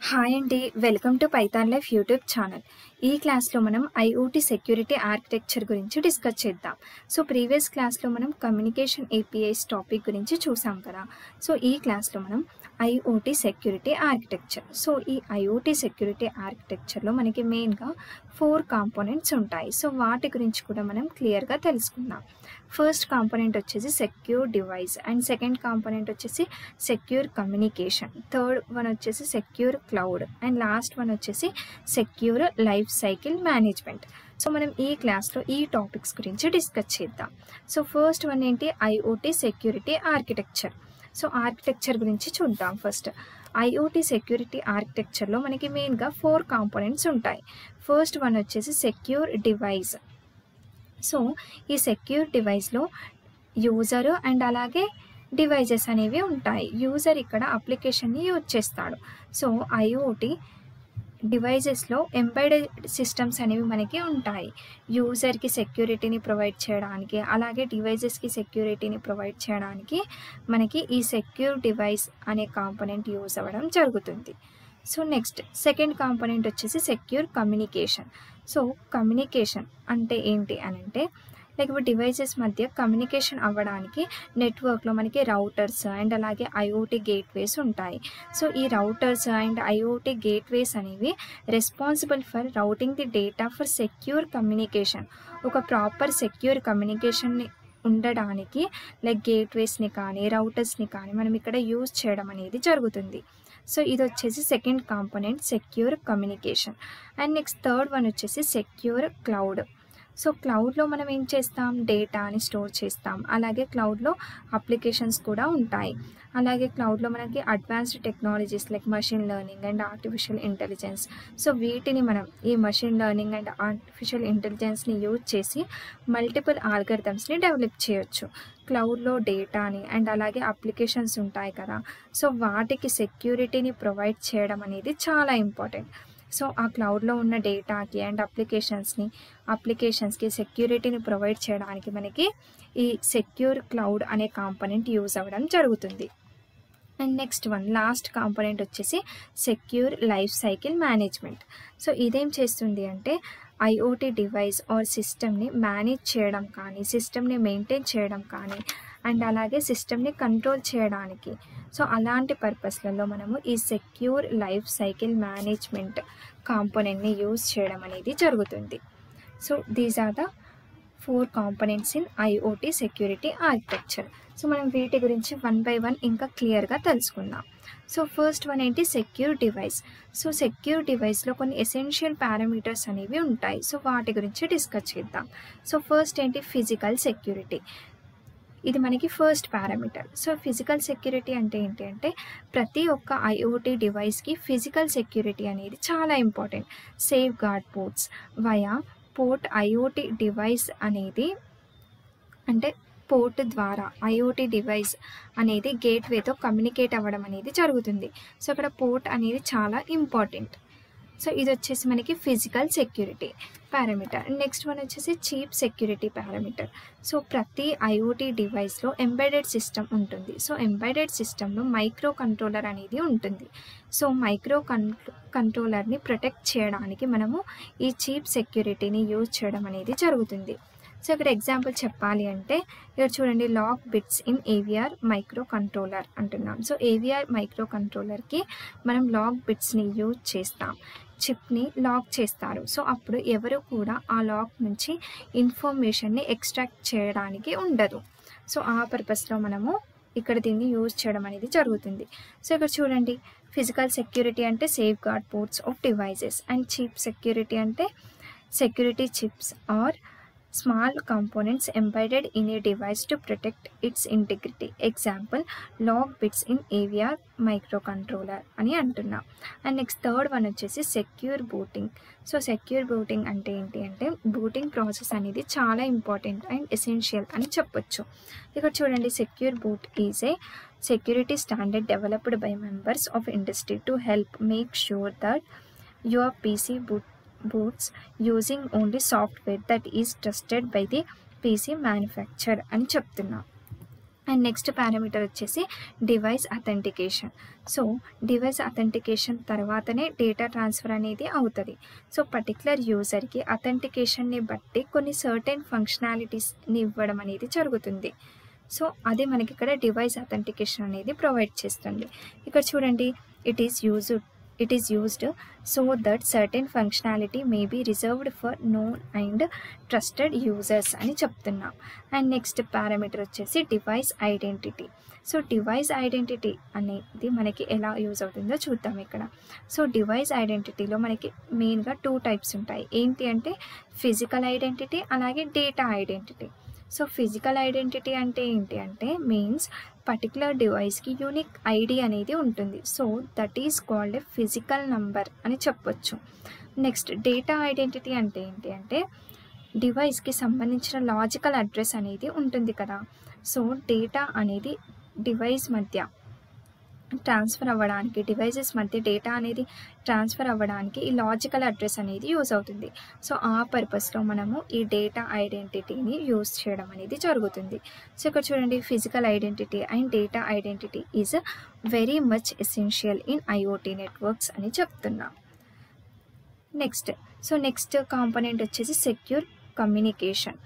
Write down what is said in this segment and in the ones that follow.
Hi అండి, welcome to Python life YouTube channel. ఈ క్లాస్లో మనం ఐఓటీ సెక్యూరిటీ ఆర్కిటెక్చర్ గురించి డిస్కస్ చేద్దాం. సో ప్రీవియస్ క్లాస్లో మనం కమ్యూనికేషన్ ఏపీఐస్ టాపిక్ గురించి చూసాం కదా. సో ఈ క్లాస్లో మనం ఐఓటీ సెక్యూరిటీ ఆర్కిటెక్చర్. సో ఈ ఐఓటీ సెక్యూరిటీ ఆర్కిటెక్చర్లో మనకి మెయిన్గా 4 కాంపోనెంట్స్ ఉంటాయి. సో వాటి గురించి కూడా మనం క్లియర్గా తెలుసుకుందాం. ఫస్ట్ కాంపోనెంట్ వచ్చేసి secure device, and second component వచ్చేసి సెక్యూర్ కమ్యూనికేషన్, థర్డ్ వన్ వచ్చేసి secure cloud, and last one వచ్చేసి secure life cycle management. So మనం ఈ క్లాస్లో ఈ టాపిక్స్ గురించి డిస్కస్ చేద్దాం. సో ఫస్ట్ వన్ ఏంటి, IoT security architecture. So architecture గురించి చూద్దాం. ఫస్ట్ ఐఓటీ సెక్యూరిటీ ఆర్కిటెక్చర్లో మనకి మెయిన్గా 4 కాంపోనెంట్స్ ఉంటాయి. ఫస్ట్ వన్ వచ్చేసి సెక్యూర్ డివైస్. సో ఈ సెక్యూర్ డివైస్లో యూజరు అండ్ అలాగే డివైజెస్ అనేవి ఉంటాయి. యూజర్ ఇక్కడ అప్లికేషన్ని యూజ్ చేస్తాడు. సో ఐఓటీ డివైజెస్లో ఎంబెడెడ్ సిస్టమ్స్ అనేవి మనకి ఉంటాయి. యూజర్కి సెక్యూరిటీని ప్రొవైడ్ చేయడానికి, అలాగే డివైజెస్కి సెక్యూరిటీని ప్రొవైడ్ చేయడానికి మనకి ఈ సెక్యూర్ డివైస్ అనే కాంపోనెంట్ యూజ్ అవ్వడం జరుగుతుంది. సో నెక్స్ట్ సెకండ్ కాంపోనెంట్ వచ్చేసి సెక్యూర్ కమ్యూనికేషన్. సో కమ్యూనికేషన్ అంటే ఏంటి అని అంటే, లైక్ డివైజెస్ మధ్య కమ్యూనికేషన్ అవ్వడానికి నెట్వర్క్లో మనకి రౌటర్స్ అండ్ అలాగే ఐఓటీ గేట్వేస్ ఉంటాయి. సో ఈ రౌటర్స్ అండ్ ఐఓటీ గేట్వేస్ అనేవి responsible for routing the data for secure communication. ఒక ప్రాపర్ సెక్యూర్ కమ్యూనికేషన్ని ఉండడానికి లైక్ గేట్వేస్ని కానీ రౌటర్స్ని కానీ మనం ఇక్కడ యూజ్ చేయడం అనేది జరుగుతుంది. సో ఇది వచ్చేసి second component secure communication. And next third one వచ్చేసి సెక్యూర్ క్లౌడ్. సో క్లౌడ్లో మనం ఏం చేస్తాం, డేటాని స్టోర్ చేస్తాం. అలాగే క్లౌడ్లో అప్లికేషన్స్ కూడా ఉంటాయి. అలాగే క్లౌడ్లో మనకి advanced technologies like machine learning and artificial intelligence. So వీటిని మనం ఈ మషిన్ లెర్నింగ్ అండ్ ఆర్టిఫిషియల్ ఇంటెలిజెన్స్ని యూజ్ చేసి మల్టిపుల్ ఆల్గరిథమ్స్ని డెవలప్ చేయొచ్చు. క్లౌడ్లో డేటాని అండ్ అలాగే అప్లికేషన్స్ ఉంటాయి కదా, సో వాటికి సెక్యూరిటీని ప్రొవైడ్ చేయడం అనేది చాలా ఇంపార్టెంట్. సో ఆ క్లౌడ్లో ఉన్న డేటాకి అండ్ అప్లికేషన్స్కి సెక్యూరిటీని ప్రొవైడ్ చేయడానికి మనకి ఈ సెక్యూర్ క్లౌడ్ అనే కాంపోనెంట్ యూజ్ అవ్వడం జరుగుతుంది. And next one last component వచ్చేసి secure life cycle management. So ఇదేం చేస్తుంది అంటే ఐఓటీ డివైస్ ఆర్ సిస్టమ్ని మేనేజ్ చేయడం కానీ, సిస్టమ్ని మెయింటైన్ చేయడం కానీ, అండ్ అలాగే సిస్టమ్ని కంట్రోల్ చేయడానికి. సో అలాంటి పర్పస్లలో మనము ఈ సెక్యూర్ లైఫ్ సైకిల్ మేనేజ్మెంట్ కాంపోనెంట్ని యూజ్ చేయడం అనేది జరుగుతుంది. So these are the 4 components in IoT security architecture. So మనం వీటి గురించి 1 by 1 ఇంకా క్లియర్గా తెలుసుకుందాం. సో ఫస్ట్ వన్ ఏంటి, సెక్యూర్ డివైస్. సో సెక్యూర్ డివైస్లో కొన్ని ఎసెన్షియల్ పారామీటర్స్ అనేవి ఉంటాయి. సో వాటి గురించి డిస్కస్ చేద్దాం. సో ఫస్ట్ ఏంటి, ఫిజికల్ సెక్యూరిటీ. ఇది మనకి first parameter. So physical security అంటే ఏంటి అంటే, ప్రతి ఒక్క ఐఓటీ డివైస్కి ఫిజికల్ సెక్యూరిటీ అనేది చాలా important. Safeguard ports via port IoT device అనేది, అంటే పోర్ట్ ద్వారా ఐఓటీ డివైస్ అనేది గేట్వేతో కమ్యూనికేట్ అవ్వడం అనేది జరుగుతుంది. సో అక్కడ పోర్ట్ అనేది చాలా ఇంపార్టెంట్. సో ఇది వచ్చేసి మనకి physical security parameter. Next one వచ్చేసి చీప్ సెక్యూరిటీ పారామీటర్. సో ప్రతి ఐఓటీ డివైస్లో ఎంబెడెడ్ సిస్టమ్ ఉంటుంది. సో ఎంబెడెడ్ సిస్టంలో మైక్రో కంట్రోలర్ అనేది ఉంటుంది. సో మైక్రో కంట్రోలర్ని ప్రొటెక్ట్ చేయడానికి మనము ఈ చీప్ సెక్యూరిటీని యూజ్ చేయడం అనేది జరుగుతుంది. సో ఇక్కడ ఎగ్జాంపుల్ చెప్పాలి అంటే, ఇక్కడ చూడండి, lock bits in AVR microcontroller అంటున్నాం. సో ఏవిఆర్ మైక్రో కంట్రోలర్కి మనం లాక్ బిట్స్ని యూజ్ చేస్తాం. చిప్ని లాక్ చేస్తారు. సో అప్పుడు ఎవరు కూడా ఆ లాక్ నుంచి ఇన్ఫర్మేషన్ని ఎక్స్ట్రాక్ట్ చేయడానికి ఉండదు. సో ఆ పర్పస్లో మనము ఇక్కడ దీన్ని యూజ్ చేయడం అనేది జరుగుతుంది. సో ఇక్కడ చూడండి, ఫిజికల్ సెక్యూరిటీ అంటే safeguard ports of devices, and chip security అంటే security chips are small components embedded in a device to protect its integrity. Example, log bits in AVR microcontroller అని అంటున్నాం. And next third one వచ్చేసి secure booting. So secure booting అంటే ఏంటి అంటే, booting process అనేది చాలా important and essential అని చెప్పొచ్చు. ఇక్కడ చూడండి, secure boot is a security standard developed by members of industry to help make sure that your PC boots using only software that is trusted by the PC manufacturer అని చెప్తున్నా. And next parameter వచ్చేసి device authentication. So device authentication తర్వాతనే data transfer అనేది అవుతుంది. So particular యూజర్కి అథెంటికేషన్ని బట్టి కొన్ని certain ఫంక్షనాలిటీస్ని ఇవ్వడం అనేది జరుగుతుంది. సో అది మనకి ఇక్కడ డివైస్ అథెంటికేషన్ అనేది ప్రొవైడ్ చేస్తుంది. ఇక్కడ చూడండి, it is used so that certain functionality may be reserved for known and trusted users అని చెప్తున్నాం. అండ్ నెక్స్ట్ పారామీటర్ వచ్చేసి device identity. So device identity అనేది మనకి ఎలా యూజ్ అవుతుందో చూద్దాం ఇక్కడ. సో డివైస్ ఐడెంటిటీలో మనకి మెయిన్గా 2 టైప్స్ ఉంటాయి. ఏంటి అంటే ఫిజికల్ ఐడెంటిటీ, అలాగే data identity. So physical identity అంటే ఏంటి అంటే మీన్స్ పర్టికులర్ డివైస్కి యూనిక్ ఐడి అనేది ఉంటుంది. So that is called a physical number అని చెప్పొచ్చు. నెక్స్ట్ డేటా ఐడెంటిటీ అంటే ఏంటి అంటే డివైస్కి సంబంధించిన లాజికల్ అడ్రస్ అనేది ఉంటుంది కదా. సో డేటా అనేది డివైస్ మధ్య ట్రాన్స్ఫర్ అవ్వడానికి, డివైజెస్ మధ్య డేటా అనేది ట్రాన్స్ఫర్ అవ్వడానికి ఈ లాజికల్ అడ్రస్ అనేది యూజ్ అవుతుంది. సో ఆ పర్పస్లో మనము ఈ డేటా ఐడెంటిటీని యూజ్ చేయడం అనేది జరుగుతుంది. సో ఇక్కడ చూడండి, physical identity and data identity is very much essential in IoT networks అని చెప్తున్నాం. నెక్స్ట్ కాంపోనెంట్ వచ్చేసి సెక్యూర్ కమ్యూనికేషన్.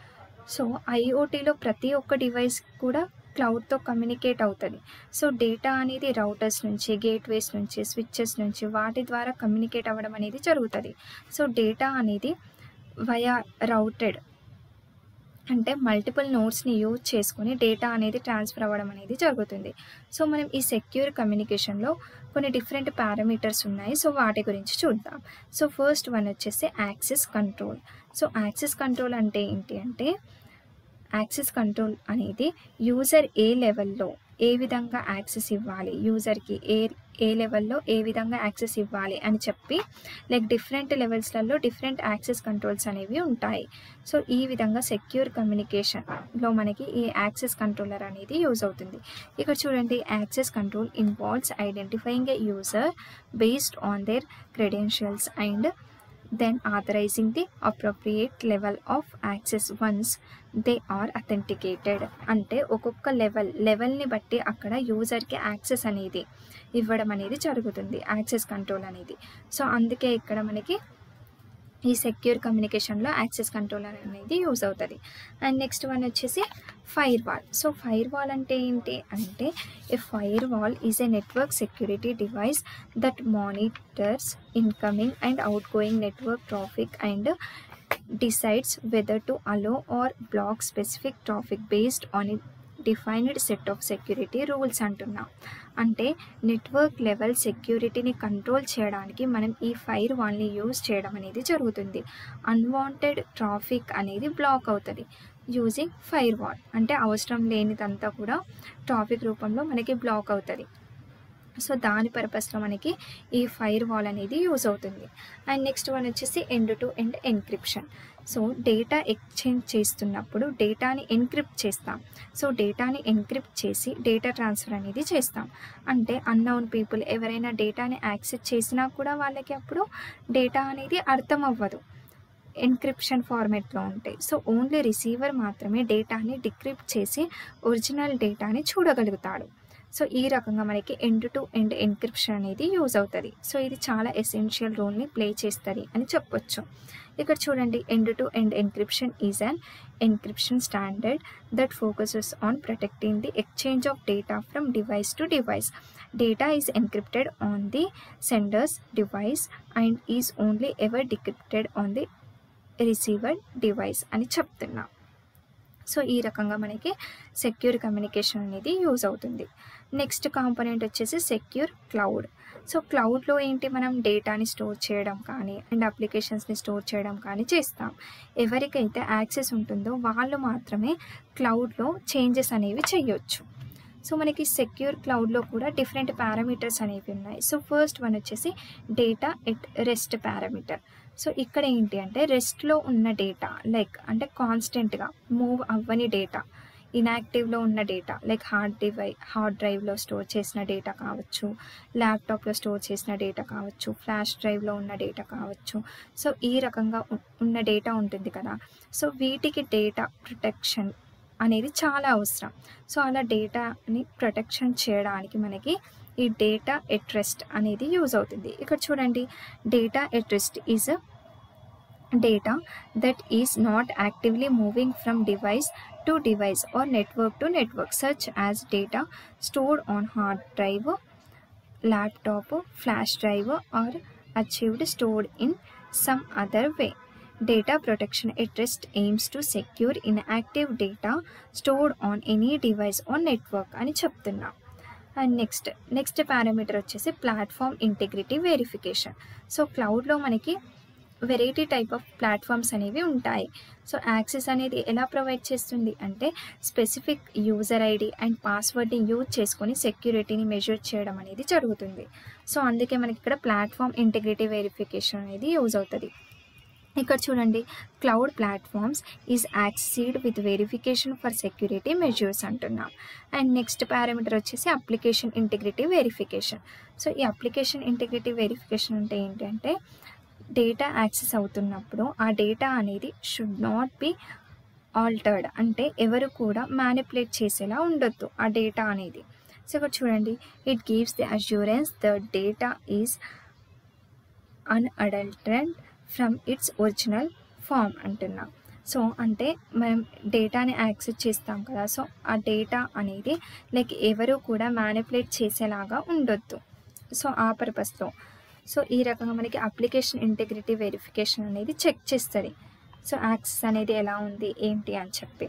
సో ఐఓటీలో ప్రతి ఒక్క డివైస్ కూడా క్లౌడ్తో కమ్యూనికేట్ అవుతుంది. సో డేటా అనేది రౌటర్స్ నుంచి, గేట్వేస్ నుంచి, స్విచ్చెస్ నుంచి వాటి ద్వారా కమ్యూనికేట్ అవ్వడం అనేది జరుగుతుంది. సో డేటా అనేది వయా రౌటెడ్ అంటే మల్టిపుల్ నోడ్స్ని యూజ్ చేసుకొని డేటా అనేది ట్రాన్స్ఫర్ అవ్వడం అనేది జరుగుతుంది. సో మనం ఈ సెక్యూర్ కమ్యూనికేషన్లో కొన్ని డిఫరెంట్ పారామీటర్స్ ఉన్నాయి. సో వాటి గురించి చూద్దాం. సో ఫస్ట్ వన్ వచ్చేసి access control. So access control అంటే ఏంటి అంటే యాక్సెస్ కంట్రోల్ అనేది యూజర్ ఏ లెవెల్లో ఏ విధంగా యాక్సెస్ ఇవ్వాలి, యూజర్కి ఏ లెవెల్లో ఏ విధంగా యాక్సెస్ ఇవ్వాలి అని చెప్పి లైక్ డిఫరెంట్ లెవెల్స్లలో డిఫరెంట్ యాక్సెస్ కంట్రోల్స్ అనేవి ఉంటాయి. సో ఈ విధంగా సెక్యూర్ కమ్యూనికేషన్లో మనకి ఈ యాక్సెస్ కంట్రోలర్ అనేది యూజ్ అవుతుంది. ఇక్కడ చూడండి, access control involves identifying A user based on their credentials and then authorizing the appropriate level of access once they are authenticated. అంటే ఒక్కొక్క లెవెల్ని బట్టి అక్కడ యూజర్కి యాక్సెస్ అనేది ఇవ్వడం అనేది జరుగుతుంది, యాక్సెస్ కంట్రోల్ అనేది. సో అందుకే ఇక్కడ మనకి ఈ సెక్యూర్ కమ్యూనికేషన్లో యాక్సెస్ కంట్రోలర్ అనేది యూజ్ అవుతుంది. అండ్ నెక్స్ట్ వన్ వచ్చేసి firewall. So firewall అంటే ఏంటి అంటే a firewall is a network security device that monitors incoming and outgoing network traffic and decides whether to allow or block specific traffic based on a defined set of security rules అంటున్నాం. అంటే network level సెక్యూరిటీని control చేయడానికి మనం ఈ fire వాల్ని use చేయడం అనేది జరుగుతుంది. Unwanted traffic అనేది బ్లాక్ అవుతుంది యూజింగ్ ఫైర్ వాల్. అంటే అవసరం లేనిదంతా కూడా ట్రాఫిక్ రూపంలో మనకి బ్లాక్ అవుతుంది. సో దాని పర్పస్లో మనకి ఈ ఫైర్ వాల్ అనేది యూజ్ అవుతుంది. అండ్ నెక్స్ట్ వన్ వచ్చేసి end to end encryption. So data exchange చేస్తున్నప్పుడు డేటాని ఎన్క్రిప్ట్ చేస్తాం. సో డేటాని ఎన్క్రిప్ట్ చేసి డేటా ట్రాన్స్ఫర్ అనేది చేస్తాం. అంటే అన్నోన్ పీపుల్ ఎవరైనా డేటాని యాక్సెస్ చేసినా కూడా వాళ్ళకి అప్పుడు డేటా అనేది అర్థం అవ్వదు, ఎన్క్రిప్షన్ ఫార్మాట్లో ఉంటాయి. సో ఓన్లీ రిసీవర్ మాత్రమే డేటాని డిక్రిప్ట్ చేసి ఒరిజినల్ డేటాని చూడగలుగుతాడు. సో ఈ రకంగా మనకి ఎండ్ టు ఎండ్ ఎన్క్రిప్షన్ అనేది యూజ్ అవుతుంది. సో ఇది చాలా ఎసెన్షియల్ రోల్ని ప్లే చేస్తుంది అని చెప్పొచ్చు. ఇక్కడ చూడండి, end to end encryption is an encryption standard that focuses on protecting the exchange of data from device to device. Data is encrypted on the sender's device and is only ever decrypted on the receiver device అని చెప్తున్నాం. So ఈ రకంగా మనకి secure communication అనేది use అవుతుంది. Next component వచ్చేసి secure cloud. So క్లౌడ్లో ఏంటి, మనం డేటాని స్టోర్ చేయడం కానీ అండ్ అప్లికేషన్స్ని స్టోర్ చేయడం కానీ చేస్తాం. ఎవరికైతే యాక్సెస్ ఉంటుందో వాళ్ళు మాత్రమే క్లౌడ్లో చేంజెస్ అనేవి చేయొచ్చు. సో మనకి సెక్యూర్ క్లౌడ్లో కూడా డిఫరెంట్ పారామీటర్స్ అనేవి ఉన్నాయి. సో ఫస్ట్ వన్ వచ్చేసి data at rest parameter. So ఇక్కడ ఏంటి అంటే రెస్ట్లో ఉన్న డేటా లైక్ అంటే కాన్స్టెంట్గా మూవ్ అవ్వని డేటా, ఇన్యాక్టివ్లో ఉన్న డేటా లైక్ హార్డ్ డ్రైవ్లో స్టోర్ చేసిన డేటా కావచ్చు, ల్యాప్టాప్లో స్టోర్ చేసిన డేటా కావచ్చు, ఫ్లాష్ డ్రైవ్లో ఉన్న డేటా కావచ్చు. సో ఈ రకంగా ఉన్న డేటా ఉంటుంది కదా. సో వీటికి డేటా ప్రొటెక్షన్ అనేది చాలా అవసరం. సో అలా డేటాని ప్రొటెక్షన్ చేయడానికి మనకి ఈ డేటా ఎట్ రెస్ట్ అనేది యూజ్ అవుతుంది. ఇక్కడ చూడండి, data at rest is data that is not actively moving from device to device or network to network, such as data stored on hard drive, laptop, flash drive, or achieved stored in some other way. Data protection at rest aims to secure inactive data stored on any device or network అని చెప్తున్నా. And next parameter వచ్చేసి platform integrity verification. So క్లౌడ్లో మనకి variety type of platforms అనేవి ఉంటాయి. So access అనేది ఎలా provide చేస్తుంది అంటే స్పెసిఫిక్ యూజర్ ఐడి అండ్ పాస్వర్డ్ని యూజ్ చేసుకొని సెక్యూరిటీని మెజర్ చేయడం అనేది జరుగుతుంది. సో అందుకే మనకి ఇక్కడ ప్లాట్ఫామ్ ఇంటిగ్రిటీ వెరిఫికేషన్ అనేది యూజ్ అవుతుంది. ఇక్కడ చూడండి, cloud platforms is accessed with verification for security measures అంటున్నాం. అండ్ నెక్స్ట్ పారామీటర్ వచ్చేసి అప్లికేషన్ ఇంటిగ్రిటీ వెరిఫికేషన్. సో ఈ అప్లికేషన్ ఇంటిగ్రిటీ వెరిఫికేషన్ అంటే ఏంటంటే డేటా యాక్సెస్ అవుతున్నప్పుడు ఆ డేటా అనేది షుడ్ నాట్ బి ఆల్టర్డ్, అంటే ఎవరు కూడా మ్యానిపులేట్ చేసేలా ఉండొద్దు ఆ డేటా అనేది. సో ఇక్కడ చూడండి, it gives the assurance the data is unadulterated from its original form అంటున్నాం. సో అంటే మనం డేటాని యాక్సెస్ చేస్తాం కదా, సో ఆ డేటా అనేది లైక్ ఎవరు కూడా మ్యానిపులేట్ చేసేలాగా ఉండొద్దు. సో ఆ పర్పస్లో సో ఈ రకంగా మనకి అప్లికేషన్ ఇంటిగ్రిటీ వెరిఫికేషన్ అనేది చెక్ చేస్తుంది. సో యాక్సెస్ అనేది ఎలా ఉంది ఏంటి అని చెప్పి.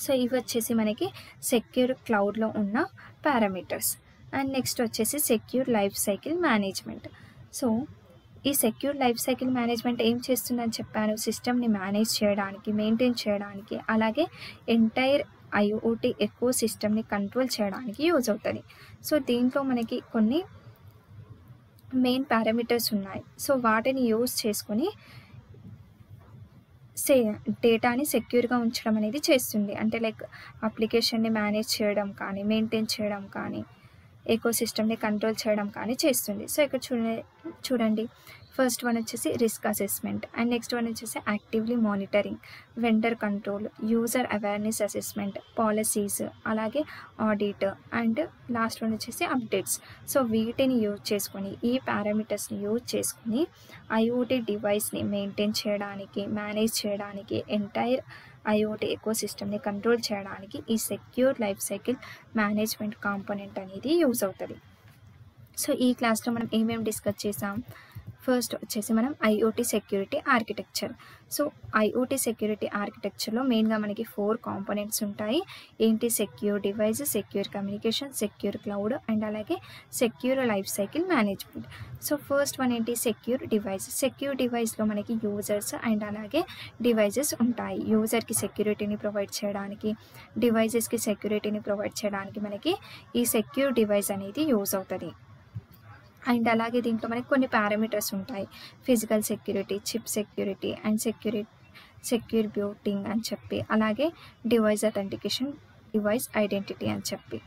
సో ఇవి వచ్చేసి మనకి సెక్యూర్ క్లౌడ్లో ఉన్న పారామీటర్స్. అండ్ నెక్స్ట్ వచ్చేసి secure life cycle management. So ఈ సెక్యూర్ లైఫ్ సైకిల్ మేనేజ్మెంట్ ఏం చేస్తుందని చెప్పాను, సిస్టమ్ని మేనేజ్ చేయడానికి, మెయింటైన్ చేయడానికి, అలాగే ఎంటైర్ ఐఓటీ ఎకో సిస్టమ్ని కంట్రోల్ చేయడానికి యూజ్ అవుతుంది. సో దీంట్లో మనకి కొన్ని మెయిన్ పారామీటర్స్ ఉన్నాయి. సో వాటిని యూజ్ చేసుకొని డేటాని సెక్యూర్గా ఉంచడం అనేది చేస్తుంది. అంటే లైక్ అప్లికేషన్ని మేనేజ్ చేయడం కానీ, మెయింటైన్ చేయడం కానీ, ఎకో సిస్టమ్ని కంట్రోల్ చేయడం కానీ చేస్తుంది. సో ఇక్కడ చూడండి, ఫస్ట్ వన్ వచ్చేసి risk assessment, and next one వచ్చేసి actively monitoring, vendor control, user awareness assessment, policies, అలాగే ఆడిట్, అండ్ లాస్ట్ వన్ వచ్చేసి అప్డేట్స్. సో వీటిని యూజ్ చేసుకొని, ఈ పారామీటర్స్ని యూజ్ చేసుకొని ఐఓటీ డివైస్ని మెయింటైన్ చేయడానికి, మేనేజ్ చేయడానికి, ఎంటైర్ ఐఓటీ ఎకో సిస్టమ్ని కంట్రోల్ చేయడానికి ఈ secure life cycle management component అనేది యూజ్ అవుతుంది. సో ఈ క్లాస్లో మనం ఏమేమి డిస్కస్ చేసాం, ఫస్ట్ వచ్చేసి మనం IoT security architecture. So IoT security ఆర్కిటెక్చర్లో మెయిన్గా మనకి 4 కాంపోనెంట్స్ ఉంటాయి. ఏంటి, secure device, secure communication, secure cloud, and అలాగే secure life cycle management. So first one ఏంటి, సెక్యూర్ డివైస్. సెక్యూర్ డివైస్లో మనకి యూజర్స్ అండ్ అలాగే డివైజెస్ ఉంటాయి. యూజర్కి సెక్యూరిటీని ప్రొవైడ్ చేయడానికి, డివైజెస్కి సెక్యూరిటీని ప్రొవైడ్ చేయడానికి మనకి ఈ సెక్యూర్ డివైస్ అనేది యూజ్ అవుతుంది. అండ్ అలాగే దీంట్లో మనకి కొన్ని పారామీటర్స్ ఉంటాయి, physical security, chip security, and secure booting అని చెప్పి, అలాగే డివైస్ అథెంటికేషన్, డివైస్ ఐడెంటిటీ అని చెప్పి.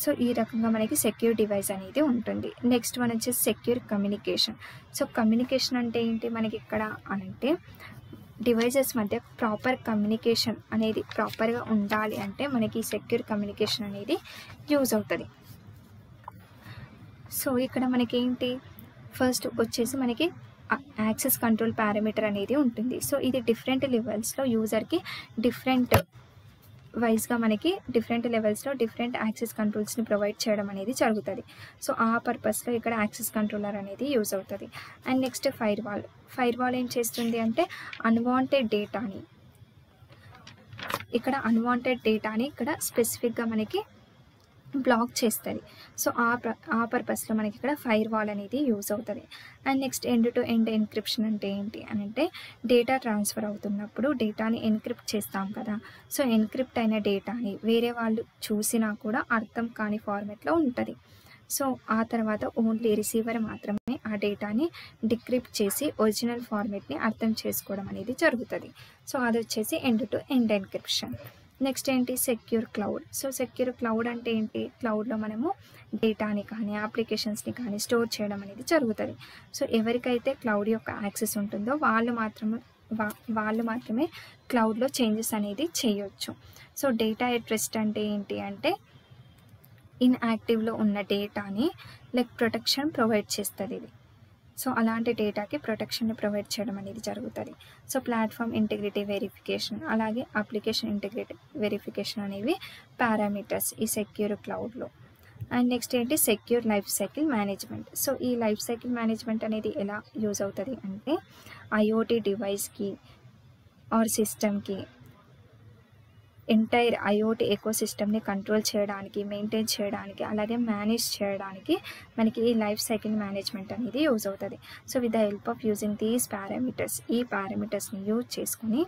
సో ఈ రకంగా మనకి సెక్యూర్ డివైస్ అనేది ఉంటుంది. నెక్స్ట్ వన్ వచ్చేసి సెక్యూర్ కమ్యూనికేషన్. సో కమ్యూనికేషన్ అంటే ఏంటి మనకి ఇక్కడ అంటే డివైజెస్ మధ్య ప్రాపర్ కమ్యూనికేషన్ అనేది ప్రాపర్గా ఉండాలి అంటే మనకి సెక్యూర్ కమ్యూనికేషన్ అనేది యూజ్ అవుతుంది. సో ఇక్కడ మనకేంటి, ఫస్ట్ వచ్చేసి మనకి యాక్సెస్ కంట్రోల్ పారామీటర్ అనేది ఉంటుంది. సో ఇది డిఫరెంట్ లెవెల్స్లో యూజర్కి డిఫరెంట్ వైజ్గా మనకి డిఫరెంట్ లెవెల్స్లో డిఫరెంట్ యాక్సెస్ కంట్రోల్స్ని ప్రొవైడ్ చేయడం అనేది జరుగుతుంది. సో ఆ పర్పస్లో ఇక్కడ యాక్సెస్ కంట్రోలర్ అనేది యూజ్ అవుతుంది. అండ్ నెక్స్ట్ ఫైర్ వాల్ ఏం చేస్తుంది అంటే అన్వాంటెడ్ డేటాని ఇక్కడ స్పెసిఫిక్గా మనకి బ్లాక్ చేస్తుంది. సో ఆ పర్పస్లో మనకి ఇక్కడ ఫైర్ వాల్ అనేది యూజ్ అవుతుంది. And next end to end encryption అంటే ఏంటి అని అంటే డేటా ట్రాన్స్ఫర్ అవుతున్నప్పుడు డేటాని ఎన్క్రిప్ట్ చేస్తాం కదా. సో ఎన్క్రిప్ట్ అయిన డేటాని వేరే వాళ్ళు చూసినా కూడా అర్థం కాని ఫార్మెట్లో ఉంటుంది. సో ఆ తర్వాత ఓన్లీ రిసీవర్ మాత్రమే ఆ డేటాని డిక్రిప్ట్ చేసి ఒరిజినల్ ఫార్మెట్ని అర్థం చేసుకోవడం అనేది జరుగుతుంది. సో అది వచ్చేసి end to end encryption. Next ఏంటి, secure cloud. So secure cloud అంటే ఏంటి, క్లౌడ్లో మనము డేటాని కానీ అప్లికేషన్స్ని కానీ స్టోర్ చేయడం అనేది జరుగుతుంది. సో ఎవరికైతే క్లౌడ్ యొక్క యాక్సెస్ ఉంటుందో వాళ్ళు మాత్రమే వాళ్ళు మాత్రమే క్లౌడ్లో చేంజెస్ అనేది చేయొచ్చు. సో డేటా ఎట్ రెస్ట్ అంటే ఏంటి అంటే ఇన్యాక్టివ్లో ఉన్న డేటాని ప్రొటెక్షన్ ప్రొవైడ్ చేస్తుంది ఇది. సో అలాంటి డేటాకి ప్రొటెక్షన్ని ప్రొవైడ్ చేయడం అనేది జరుగుతుంది. సో ప్లాట్ఫామ్ ఇంటిగ్రిటీ వెరిఫికేషన్ అలాగే అప్లికేషన్ ఇంటిగ్రిటీ వెరిఫికేషన్ అనేవి పారామీటర్స్ ఈ సెక్యూర్ క్లౌడ్లో. అండ్ నెక్స్ట్ ఏంటి secure life cycle management. So ఈ లైఫ్ సైకిల్ మేనేజ్మెంట్ అనేది ఎలా యూజ్ అవుతుంది అంటే ఐఓటీ డివైస్కి ఆర్ సిస్టమ్కి ఎంటైర్ ఐఓటీ ఎకోసిస్టమ్ని కంట్రోల్ చేయడానికి, మెయింటైన్ చేయడానికి, అలాగే మేనేజ్ చేయడానికి మనకి ఈ లైఫ్ సైకిల్ మేనేజ్మెంట్ అనేది యూజ్ అవుతుంది. So with the help of using these parameters, ఈ పారామీటర్స్ని యూజ్ చేసుకుని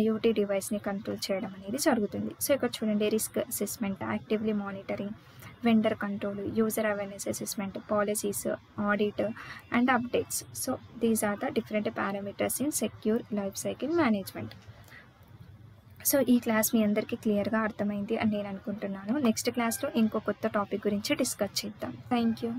ఐఓటీ డివైస్ని కంట్రోల్ చేయడం అనేది జరుగుతుంది. సో ఇక్కడ చూడండి risk assessment, actively monitoring, vendor control, user awareness assessment, policies, audit and updates. So these are the different parameters in secure life cycle management. So ఈ class మీ అందరికీ క్లియర్గా అర్థమైంది అని నేను అనుకుంటున్నాను. నెక్స్ట్ క్లాస్లో ఇంకో కొత్త టాపిక్ గురించి డిస్కస్ చేద్దాం. Thank you.